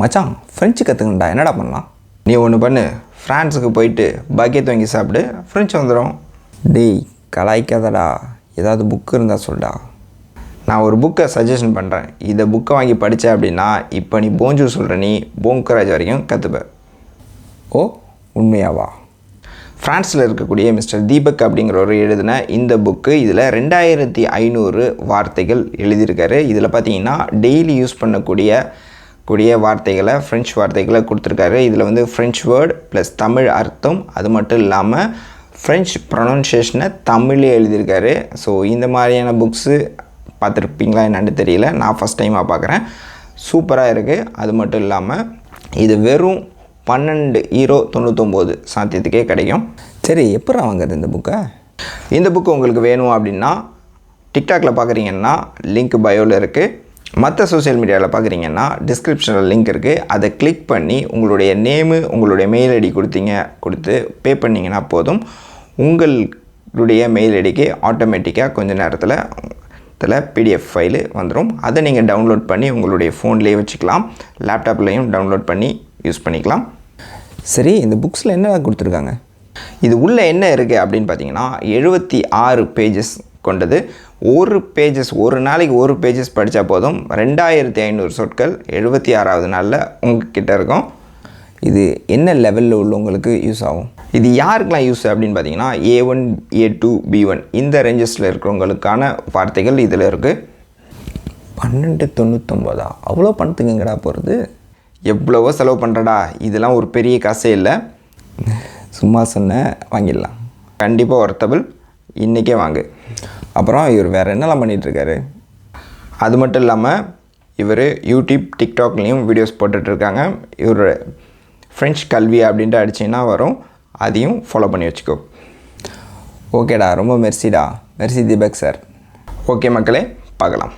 மச்சான் ஃப்ரெஞ்சு கற்றுக்கண்டா, என்னடா பண்ணலாம்? நீ ஒன்று பண்ணு, ஃப்ரான்ஸுக்கு போயிட்டு பாக்கெட் வாங்கி சாப்பிடு, ஃப்ரெஞ்சு வந்துடும். டேய் கலாய்க்காதடா, ஏதாவது புக்கு இருந்தால் சொல்டா. நான் ஒரு புக்கை சஜஷன் பண்ணுறேன். இதை புக்கை வாங்கி படித்த அப்படின்னா இப்போ நீ போஞ்சு சொல்கிற நீ போங்கராஜ் வரைக்கும் கற்றுப்ப. ஓ உண்மையாவா? ஃப்ரான்ஸில் இருக்கக்கூடிய மிஸ்டர் தீபக் அப்படிங்கிறவர் எழுதின இந்த புக்கு, இதில் 2500 வார்த்தைகள் எழுதியிருக்காரு. இதில் பார்த்தீங்கன்னா டெய்லி யூஸ் பண்ணக்கூடிய வார்த்தைகளை, ஃப்ரெஞ்ச் வார்த்தைகளை கொடுத்துருக்காரு. இதில் வந்து ஃப்ரெஞ்ச் வேர்டு ப்ளஸ் தமிழ் அர்த்தம், அது மட்டும் இல்லாமல் ஃப்ரெஞ்ச் ப்ரொனன்சியேஷனை தமிழே எழுதியிருக்காரு. ஸோ இந்த மாதிரியான புக்ஸு பார்த்துருப்பீங்களா என்னன்னு தெரியல, நான் ஃபஸ்ட் டைமாக பார்க்குறேன். சூப்பராக இருக்குது. அது மட்டும் இல்லாமல் இது வெறும் €12.99 சாத்தியத்துக்கே கிடைக்கும். சரி, எப்போ வாங்குறது இந்த புக்கை? இந்த புக்கு உங்களுக்கு வேணும் அப்படின்னா டிக்டாக்ல பார்க்குறீங்கன்னா லிங்க் பயோவில் இருக்குது. மற்ற சோஷியல் மீடியாவில் பார்க்குறீங்கன்னா டிஸ்கிரிப்ஷனில் லிங்க் இருக்குது. அதை கிளிக் பண்ணி உங்களுடைய நேமு, உங்களுடைய மெயில் ஐடி கொடுத்து பே பண்ணிங்கன்னா போதும். உங்களுடைய மெயில் ஐடிக்கு ஆட்டோமேட்டிக்காக கொஞ்ச நேரத்தில் பிடிஎஃப் ஃபைலு வந்துடும். அதை நீங்கள் டவுன்லோட் பண்ணி உங்களுடைய ஃபோன்லேயே வச்சுக்கலாம், லேப்டாப்லேயும் டவுன்லோட் பண்ணி யூஸ் பண்ணிக்கலாம். சரி, இந்த புக்ஸில் என்ன கொடுத்துருக்காங்க? இது உள்ளே என்ன இருக்குது அப்படின்னு பார்த்தீங்கன்னா 76 பேஜஸ் கொண்டது. ஒரு நாளைக்கு ஒரு பேஜஸ் படித்தா போதும். 2500 சொற்கள் 76வது நாளில் உங்ககிட்ட இருக்கும். இது என்ன லெவலில் உள்ளவங்களுக்கு யூஸ் ஆகும்? இது யாருக்கெல்லாம் யூஸ் அப்படின்னு பார்த்தீங்கன்னா A1, A2, B1 இந்த ரேஞ்சஸில் இருக்கிறவங்களுக்கான வார்த்தைகள் இதில் இருக்குது. 12.99 அவ்வளோ பணத்துக்குங்கடா போகிறது? எவ்வளவோ செலவு பண்ணுறடா, இதெல்லாம் ஒரு பெரிய காசே இல்லை. சும்மா சொன்ன வாங்கிடலாம். கண்டிப்பாக ஒர்த்தபிள், இன்றைக்கே வாங்கு. அப்புறம் இவர் வேறு என்னெல்லாம் பண்ணிகிட்ருக்காரு? அது மட்டும் இல்லாமல் இவர் யூடியூப், டிக்டாக்லேயும் வீடியோஸ் போட்டுட்ருக்காங்க. இவர் ஃப்ரெஞ்ச் கல்வி அப்படின்ட்டு அடிச்சிங்கன்னா வரும், அதையும் ஃபாலோ பண்ணி வச்சுக்கோ. ஓகேடா, ரொம்ப மெர்சிடா. மெர்சி தீபக் சார். ஓகே மக்களே, பார்க்கலாம்.